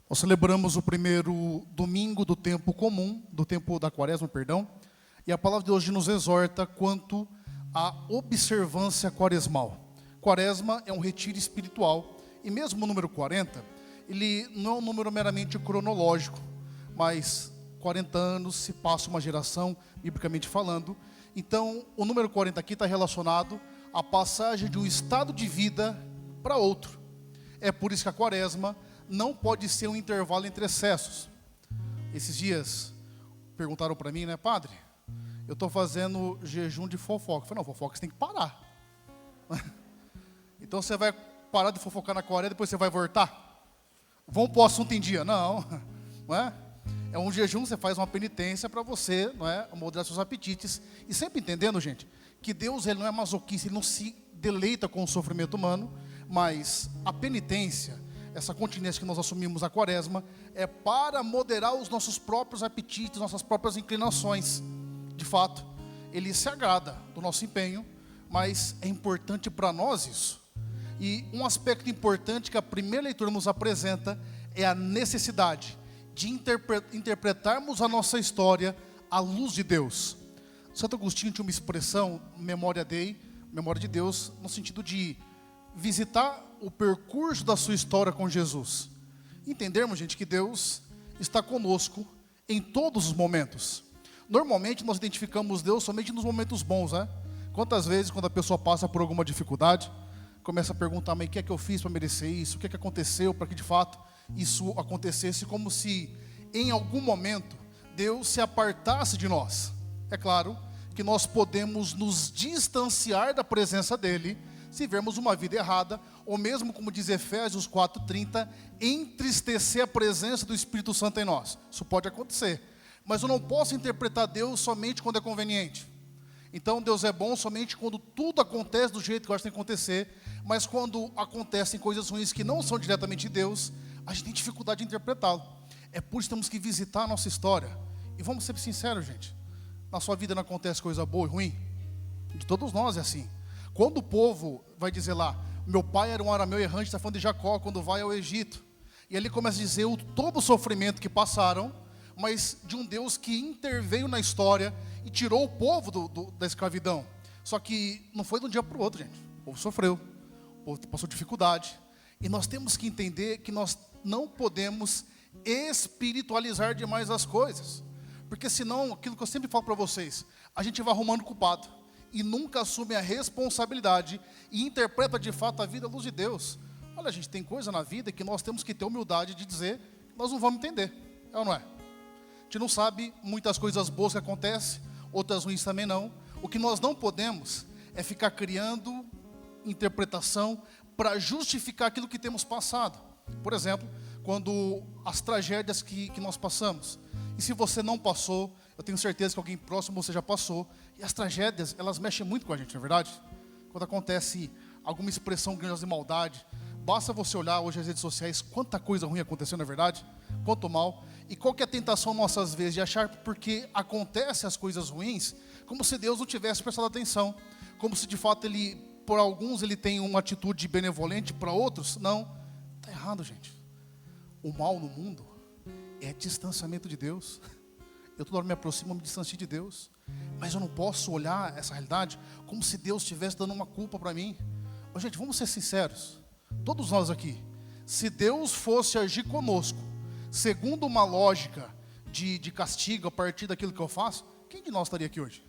Nós celebramos o primeiro domingo do tempo comum, do tempo da quaresma, perdão, e a palavra de hoje nos exorta quanto à observância quaresmal. Quaresma é um retiro espiritual, e mesmo o número 40, ele não é um número meramente cronológico, mas 40 anos se passa uma geração, biblicamente falando. Então, o número 40 aqui está relacionado à passagem de um estado de vida para outro. É por isso que a quaresma não pode ser um intervalo entre excessos. Esses dias perguntaram para mim, padre, eu estou fazendo jejum de fofoca. Eu falei, não, fofoca você tem que parar. Então você vai parar de fofocar na quaresma e depois você vai voltar? Vamos pôr o assunto em dia. Não é? É um jejum, você faz uma penitência para você, moderar seus apetites. E sempre entendendo, gente, que Deus ele não é masoquista, ele não se deleita com o sofrimento humano, mas a penitência, essa continência que nós assumimos na quaresma, é para moderar os nossos próprios apetites, nossas próprias inclinações. De fato, ele se agrada do nosso empenho, mas é importante para nós isso. E um aspecto importante que a primeira leitura nos apresenta é a necessidade de interpretarmos a nossa história à luz de Deus. Santo Agostinho tinha uma expressão, memória Dei, memória de Deus, no sentido de visitar o percurso da sua história com Jesus. Entendermos, gente, que Deus está conosco em todos os momentos. Normalmente nós identificamos Deus somente nos momentos bons, Quantas vezes quando a pessoa passa por alguma dificuldade, começa a perguntar, mas o que é que eu fiz para merecer isso? O que é que aconteceu para que de fato isso acontecesse? Como se em algum momento Deus se apartasse de nós. É claro que nós podemos nos distanciar da presença dEle se vermos uma vida errada, ou mesmo, como diz Efésios 4:30, entristecer a presença do Espírito Santo em nós. Isso pode acontecer, mas eu não posso interpretar Deus somente quando é conveniente. Então Deus é bom somente quando tudo acontece do jeito que eu acho que tem que acontecer, mas quando acontecem coisas ruins que não são diretamente de Deus, a gente tem dificuldade de interpretá-lo. É por isso que temos que visitar a nossa história. E vamos ser sinceros, gente, na sua vida não acontece coisa boa e ruim? De todos nós é assim. Quando o povo vai dizer lá, meu pai era um arameu errante, está falando de Jacó, quando vai ao Egito, e ali começa a dizer todo o sofrimento que passaram, mas de um Deus que interveio na história e tirou o povo da escravidão. Só que não foi de um dia para o outro, gente. O povo sofreu, o povo passou dificuldade, e nós temos que entender que nós não podemos espiritualizar demais as coisas, porque senão, aquilo que eu sempre falo para vocês, a gente vai arrumando culpado, e nunca assume a responsabilidade e interpreta de fato a vida à luz de Deus. Olha, gente, tem coisa na vida que nós temos que ter humildade de dizer que nós não vamos entender, é ou não é? A gente não sabe muitas coisas boas que acontecem, outras ruins também não. O que nós não podemos é ficar criando interpretação para justificar aquilo que temos passado. Por exemplo, quando as tragédias que nós passamos, e se você não passou, eu tenho certeza que alguém próximo você já passou, e as tragédias, elas mexem muito com a gente, não é verdade? Quando acontece alguma expressão grandiosa de maldade, basta você olhar hoje as redes sociais, quanta coisa ruim aconteceu, não é verdade? Quanto mal, e qual que é a tentação nossas vezes de achar porque acontecem as coisas ruins, como se Deus não tivesse prestado atenção, como se de fato Ele, por alguns Ele tem uma atitude benevolente, para outros, não. Está errado, gente. O mal no mundo é distanciamento de Deus. Eu toda hora me aproximo, me distancio de Deus, mas eu não posso olhar essa realidade como se Deus estivesse dando uma culpa para mim. Gente, vamos ser sinceros, todos nós aqui, se Deus fosse agir conosco segundo uma lógica de castigo a partir daquilo que eu faço, quem de nós estaria aqui hoje?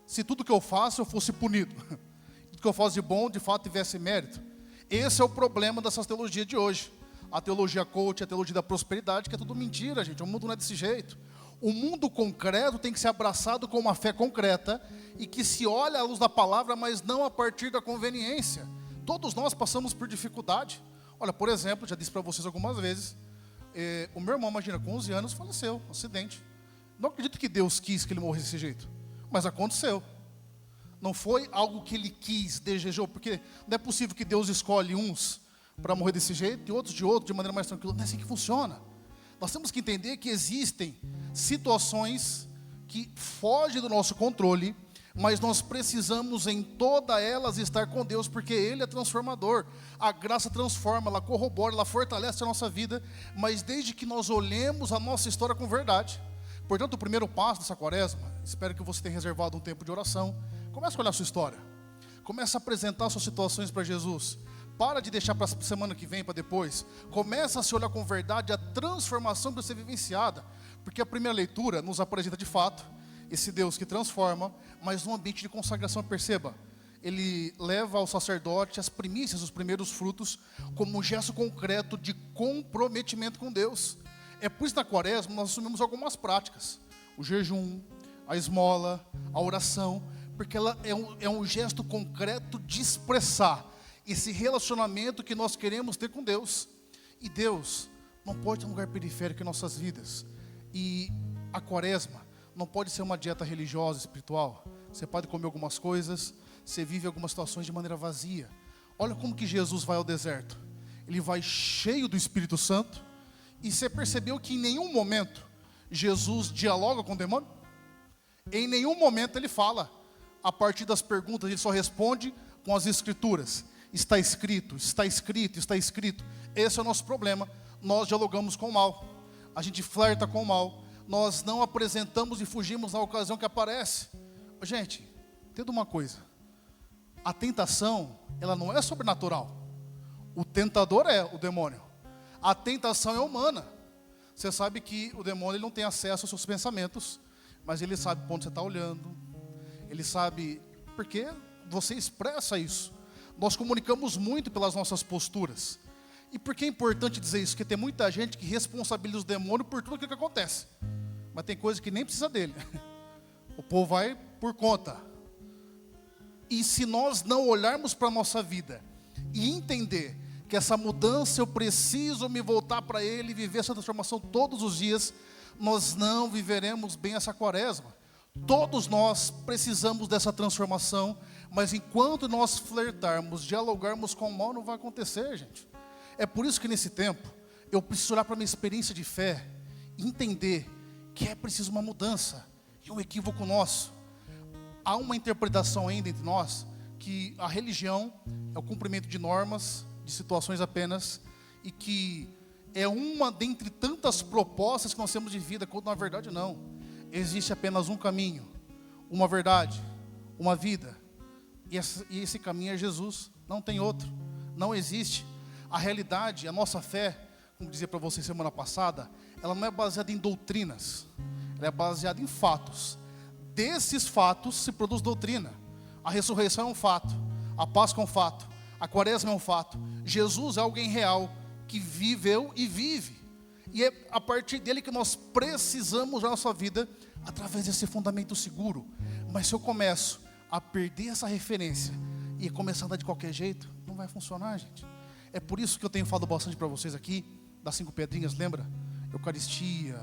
Se tudo que eu faço eu fosse punido, tudo que eu faço de bom de fato tivesse mérito. Esse é o problema dessas teologias de hoje. A teologia coach, a teologia da prosperidade, que é tudo mentira, gente. O mundo não é desse jeito. O mundo concreto tem que ser abraçado com uma fé concreta e que se olha à luz da palavra, mas não a partir da conveniência. Todos nós passamos por dificuldade. Olha, por exemplo, já disse para vocês algumas vezes, o meu irmão, imagina, com 11 anos, faleceu, um acidente. Não acredito que Deus quis que ele morresse desse jeito, mas aconteceu. Não foi algo que ele quis, desejou, porque não é possível que Deus escolhe uns para morrer desse jeito e outros de outro, de maneira mais tranquila. Não é assim que funciona. Nós temos que entender que existem situações que fogem do nosso controle, mas nós precisamos em todas elas estar com Deus, porque Ele é transformador. A graça transforma, ela corrobora, ela fortalece a nossa vida, mas desde que nós olhemos a nossa história com verdade. Portanto, o primeiro passo dessa quaresma, espero que você tenha reservado um tempo de oração. Comece a olhar a sua história, comece a apresentar suas situações para Jesus. Para de deixar para a semana que vem, para depois. Começa a se olhar com verdade a transformação para ser vivenciada, porque a primeira leitura nos apresenta de fato esse Deus que transforma, mas num ambiente de consagração. Perceba, Ele leva ao sacerdote as primícias, os primeiros frutos, como um gesto concreto de comprometimento com Deus. É por isso que na quaresma nós assumimos algumas práticas: o jejum, a esmola, a oração, porque ela é um gesto concreto de expressar esse relacionamento que nós queremos ter com Deus. E Deus não pode ter um lugar periférico em nossas vidas. E a quaresma não pode ser uma dieta religiosa, espiritual. Você pode comer algumas coisas, você vive algumas situações de maneira vazia. Olha como que Jesus vai ao deserto. Ele vai cheio do Espírito Santo. E você percebeu que em nenhum momento Jesus dialoga com o demônio? Em nenhum momento ele fala. A partir das perguntas, ele só responde com as escrituras. Está escrito, está escrito, está escrito. Esse é o nosso problema. Nós dialogamos com o mal. A gente flerta com o mal. Nós não apresentamos e fugimos na ocasião que aparece. Gente, entenda uma coisa. A tentação, ela não é sobrenatural. O tentador é o demônio. A tentação é humana. Você sabe que o demônio ele não tem acesso aos seus pensamentos, mas ele sabe para onde você está olhando. Ele sabe porque você expressa isso. Nós comunicamos muito pelas nossas posturas. E por que é importante dizer isso? Porque tem muita gente que responsabiliza o demônio por tudo aquilo que acontece. Mas tem coisa que nem precisa dele. O povo vai por conta. E se nós não olharmos para a nossa vida e entender que essa mudança eu preciso me voltar para Ele e viver essa transformação todos os dias, nós não viveremos bem essa quaresma. Todos nós precisamos dessa transformação, mas enquanto nós flertarmos, dialogarmos com o mal, não vai acontecer, gente. É por isso que nesse tempo, eu preciso olhar para a minha experiência de fé e entender que é preciso uma mudança e um equívoco nosso. Há uma interpretação ainda entre nós que a religião é o cumprimento de normas, de situações apenas, e que é uma dentre tantas propostas que nós temos de vida, quando na verdade não. Existe apenas um caminho, uma verdade, uma vida, e esse caminho é Jesus, não tem outro, não existe. A realidade, a nossa fé, como dizia para vocês semana passada, ela não é baseada em doutrinas, ela é baseada em fatos. Desses fatos se produz doutrina. A ressurreição é um fato, a Páscoa é um fato, a quaresma é um fato. Jesus é alguém real, que viveu e vive. E é a partir dele que nós precisamos da nossa vida, através desse fundamento seguro. Mas se eu começo a perder essa referência e começar a andar de qualquer jeito, não vai funcionar, gente. É por isso que eu tenho falado bastante para vocês aqui, das 5 pedrinhas, lembra? Eucaristia,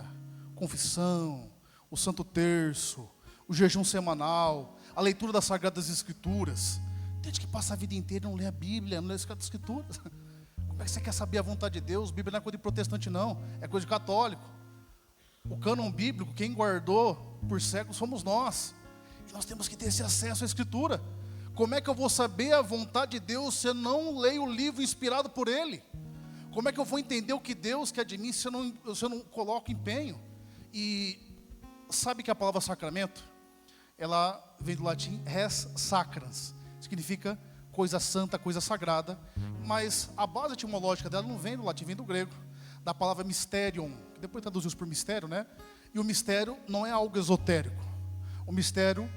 confissão, o Santo Terço, o jejum semanal, a leitura das Sagradas Escrituras. Tem gente que passa a vida inteira e não lê a Bíblia, não lê as Sagradas Escrituras. Como é que você quer saber a vontade de Deus? Bíblia não é coisa de protestante não, é coisa de católico. O cânon bíblico, quem guardou por séculos somos nós. E nós temos que ter esse acesso à Escritura. Como é que eu vou saber a vontade de Deus se eu não leio o livro inspirado por Ele? Como é que eu vou entender o que Deus quer de mim se eu não coloco empenho? E sabe que a palavra sacramento, ela vem do latim res sacrans, significa coisa santa, coisa sagrada, mas a base etimológica dela não vem do latim, vem do grego, da palavra mysterion, que depois traduziu por mistério, né? E o mistério não é algo esotérico. O mistério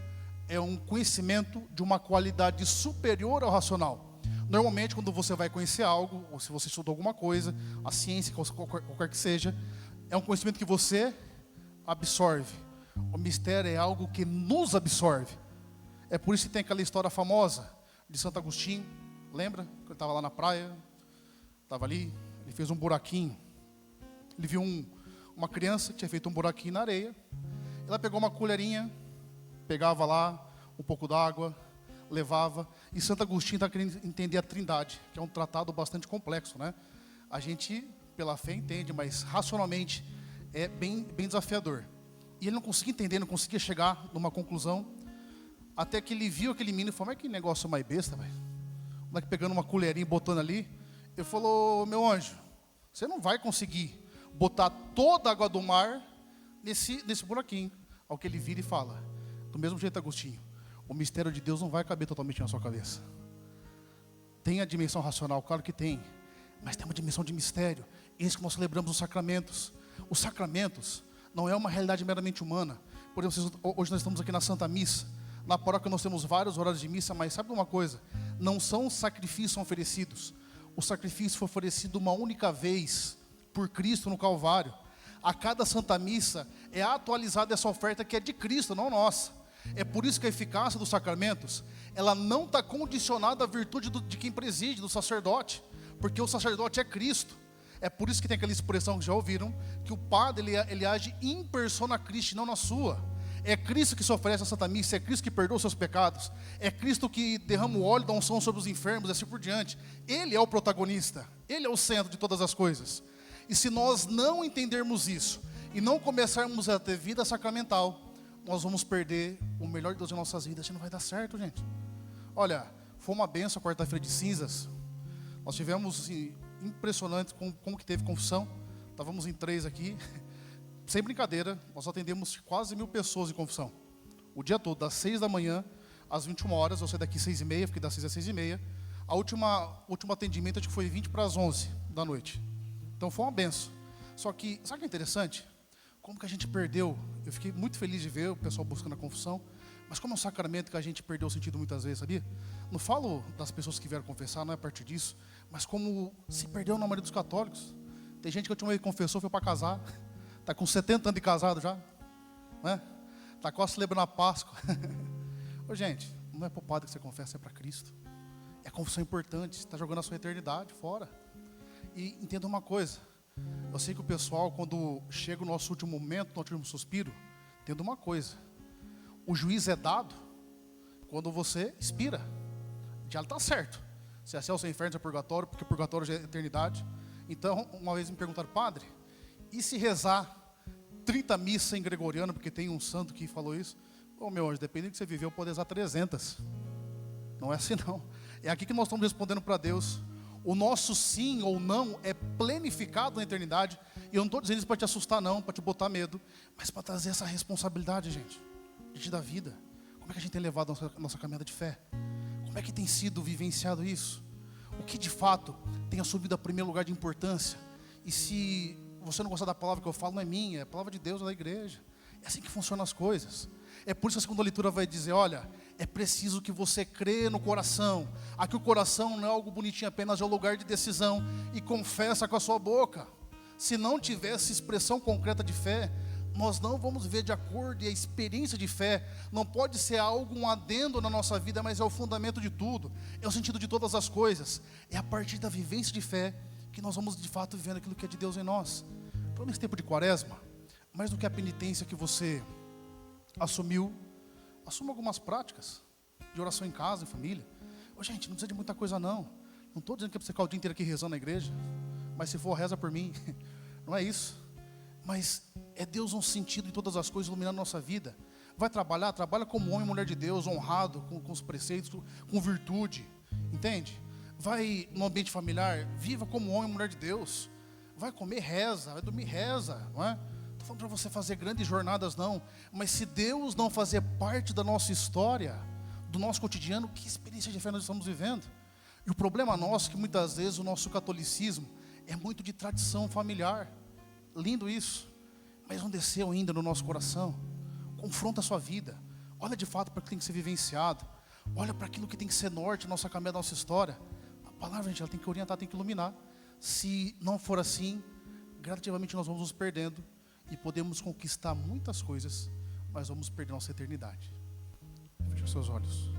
é um conhecimento de uma qualidade superior ao racional. Normalmente, quando você vai conhecer algo, ou se você estudou alguma coisa, a ciência, qualquer que seja, é um conhecimento que você absorve. O mistério é algo que nos absorve. É por isso que tem aquela história famosa de Santo Agostinho, lembra? Que ele estava lá na praia, estava ali, ele fez um buraquinho. Ele viu uma criança que tinha feito um buraquinho na areia. Ela pegou uma colherinha, pegava lá um pouco d'água, levava. E Santo Agostinho está querendo entender a Trindade, que é um tratado bastante complexo, né? A gente, pela fé, entende, mas racionalmente é bem desafiador. E ele não conseguia entender, não conseguia chegar numa conclusão. Até que ele viu aquele menino e falou: mas que negócio mais besta, velho. O moleque pegando uma colherinha e botando ali. Ele falou: meu anjo, você não vai conseguir botar toda a água do mar nesse buraquinho. Ao que ele vira e fala: do mesmo jeito, Agostinho, o mistério de Deus não vai caber totalmente na sua cabeça. Tem a dimensão racional, claro que tem, mas tem uma dimensão de mistério. Isso que nós celebramos os sacramentos. Os sacramentos não é uma realidade meramente humana. Por exemplo, hoje nós estamos aqui na Santa Missa. Na paróquia nós temos vários horários de missa, mas sabe uma coisa? Não são sacrifícios oferecidos. O sacrifício foi oferecido uma única vez por Cristo no Calvário. A cada Santa Missa é atualizada essa oferta que é de Cristo, não nossa. É por isso que a eficácia dos sacramentos, ela não está condicionada à virtude de quem preside, do sacerdote, porque o sacerdote é Cristo. É por isso que tem aquela expressão que já ouviram, que o padre ele age in persona Christi, não na sua. É Cristo que se oferece a Santa Missa, é Cristo que perdoa os seus pecados, é Cristo que derrama o óleo da unção sobre os enfermos, e assim por diante. Ele é o protagonista, Ele é o centro de todas as coisas. E se nós não entendermos isso, e não começarmos a ter vida sacramental, nós vamos perder o melhor de Deus em nossas vidas, e não vai dar certo, gente. Olha, foi uma benção a quarta-feira de cinzas. Nós tivemos, assim, impressionante como que teve confissão. Estávamos em 3 aqui. Sem brincadeira, nós atendemos quase 1000 pessoas em confissão. O dia todo, das 6 da manhã às 21 horas. Eu saí daqui 6h30, fiquei das 6 às 6h30. A último atendimento acho que foi 20 para as 11 da noite. Então foi uma benção. Só que, sabe o que é interessante? Como que a gente perdeu? Eu fiquei muito feliz de ver o pessoal buscando a confissão. Mas como é um sacramento que a gente perdeu o sentido muitas vezes, sabia? Não falo das pessoas que vieram confessar, não é a partir disso. Mas como se perdeu na maioria dos católicos. Tem gente que a última vez que confessou foi para casar. Está com 70 anos de casado já. Né? Está quase celebrando a Páscoa. Ô, gente, não é para o padre que você confessa, é para Cristo. É a confissão importante, você está jogando a sua eternidade fora. E entenda uma coisa. Eu sei que o pessoal, quando chega o nosso último momento, no último suspiro, entenda uma coisa. O juízo é dado quando você expira. Já está certo. Se é céu, se é inferno, se é purgatório, porque purgatório já é eternidade. Então, uma vez me perguntaram: padre, e se rezar 30 missas em gregoriano, porque tem um santo que falou isso? Ô, meu anjo, dependendo do que você viveu, pode rezar 300. Não é assim não. É aqui que nós estamos respondendo para Deus. O nosso sim ou não é planificado na eternidade. E eu não estou dizendo isso para te assustar não, para te botar medo, mas para trazer essa responsabilidade, gente, diante da vida. Como é que a gente tem levado a nossa caminhada de fé? Como é que tem sido vivenciado isso? O que de fato tem assumido a primeiro lugar de importância? E se você não gostar da palavra que eu falo, não é minha, é a palavra de Deus, é da igreja. É assim que funcionam as coisas. É por isso que a segunda leitura vai dizer: olha, é preciso que você crê no coração. Aqui o coração não é algo bonitinho apenas, é o lugar de decisão. E confessa com a sua boca. Se não tivesse expressão concreta de fé, nós não vamos ver de acordo. E a experiência de fé não pode ser algo, um adendo na nossa vida, mas é o fundamento de tudo. É o sentido de todas as coisas. É a partir da vivência de fé que nós vamos de fato vivendo aquilo que é de Deus em nós. Então nesse tempo de quaresma, mais do que a penitência que você assumiu, assuma algumas práticas de oração em casa, em família. Ô, gente, não precisa de muita coisa não. Não estou dizendo que é para você ficar o dia inteiro aqui rezando na igreja, mas se for, reza por mim. Não é isso. Mas é Deus um sentido em todas as coisas, iluminando a nossa vida. Vai trabalhar, trabalha como homem e mulher de Deus, honrado, com os preceitos, com virtude. Entende? Vai no ambiente familiar, viva como homem e mulher de Deus. Vai comer, reza, vai dormir, reza, não é? Estou falando para você fazer grandes jornadas, não. Mas se Deus não fazer parte da nossa história, do nosso cotidiano, que experiência de fé nós estamos vivendo? E o problema nosso é que muitas vezes o nosso catolicismo é muito de tradição familiar. Lindo isso, mas não desceu ainda no nosso coração. Confronta a sua vida. Olha de fato para o que tem que ser vivenciado. Olha para aquilo que tem que ser norte, nossa caminhada, nossa história. A palavra, gente, ela tem que orientar, tem que iluminar. Se não for assim, gradativamente nós vamos nos perdendo e podemos conquistar muitas coisas, mas vamos perder nossa eternidade. Feche os seus olhos,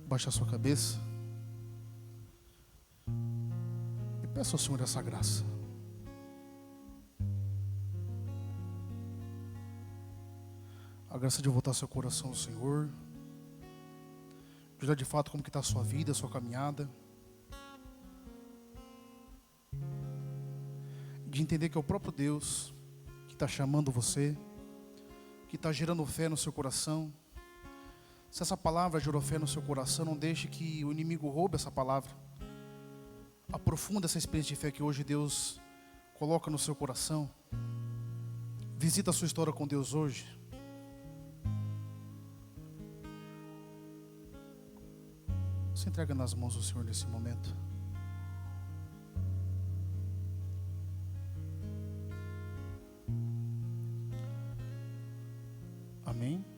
baixe a sua cabeça e peça ao Senhor essa graça. A graça de voltar seu coração ao Senhor, de olhar de fato como que está a sua vida, a sua caminhada, de entender que é o próprio Deus que está chamando você, que está gerando fé no seu coração. Se essa palavra gerou fé no seu coração, não deixe que o inimigo roube essa palavra. Aprofunda essa experiência de fé que hoje Deus coloca no seu coração. Visita a sua história com Deus hoje. Se entrega nas mãos do Senhor nesse momento. Amém.